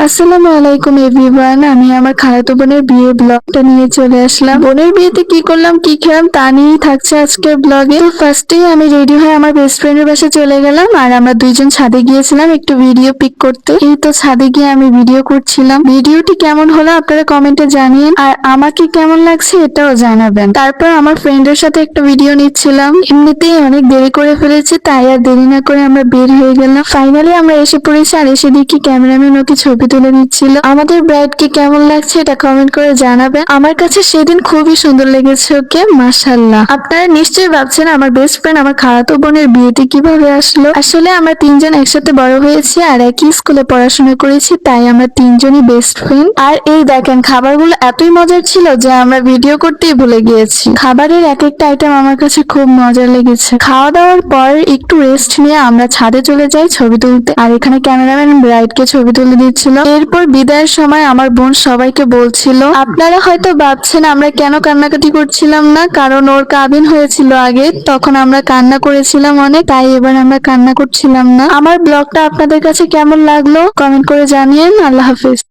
আসসালামু আলাইকুম এভরিওয়ান। আমি আমার খালাতো বোনের বিয়ে ব্লগটা নিয়ে চলে আসলাম। বোনের বিয়েতে কি করলাম কি খেলাম তা নিয়েই থাকছে আজকের ব্লগে। তো ফার্স্টেই আমি রেডি হয়ে আমার বেস্ট ফ্রেন্ডের বাসায় চলে গেলাম, আর আমরা দুইজন ছাদে গিয়েছিলাম একটু ভিডিও পিক করতে। এই তো ছাদে গিয়ে আমি ভিডিও করছিলাম। ভিডিওটি কেমন হলো আপনারা কমেন্টে জানিয়েন, আর আমাকে কেমন লাগছে এটাও জানাবেন। তারপর আমার ফ্রেন্ডের সাথে একটা ভিডিও নিচ্ছিলাম। এমনিতেই অনেক দেরি করে ফেলেছি, তাই আর দেরি না করে আমরা বের হয়ে গেলাম। ফাইনালি আমরা এসে পড়েছি, আর এসে দেখি ক্যামেরাম্যান ওকে ছবি তুলে নিচ্ছিল। আমাদের ব্রাইডকে কেমন লাগছে এটা কমেন্ট করে জানাবেন। আমার কাছে সেদিন খুবই সুন্দর লেগেছে ওকে, মাশাআল্লাহ। আপনারা নিশ্চয়ই ভাবছেন আমার বেস্ট ফ্রেন্ড আমার খালাতো বোনের বিয়েতে কিভাবে আসলো। আসলে আমরা তিনজন একসাথে বড় হয়েছি আর একই স্কুলে পড়াশোনা করেছি, তাই আমরা তিনজনই বেস্ট ফ্রেন্ড। আর এই দেখেন খাবারগুলো এতই মজার ছিল যে আমরা ভিডিও করতেই ভুলে গিয়েছি। খাবারের এক একটা আইটেম আমার কাছে খুব মজার লেগেছে। খাওয়া দাওয়ার পর একটু রেস্ট নিয়ে আমরা ছাদে চলে যাই ছবি তুলতে, আর এখানে ক্যামেরাম্যান ব্রাইডকে ছবি তুলে দিচ্ছিল। এরপর বিদায়ের সময় আমার বোন সবাইকে বলছিল, আপনারা হয়তো ভাবছেন আমরা কেন কান্নাকাটি করছিলাম না, কারণ ওর কাবিন হয়েছিল আগে, তখন আমরা কান্না করেছিলাম অনেক, তাই এবার আমরা কান্না করছিলাম না। আমার ব্লগটা আপনাদের কাছে কেমন লাগলো কমেন্ট করে জানিয়েন। আল্লাহ হাফেজ।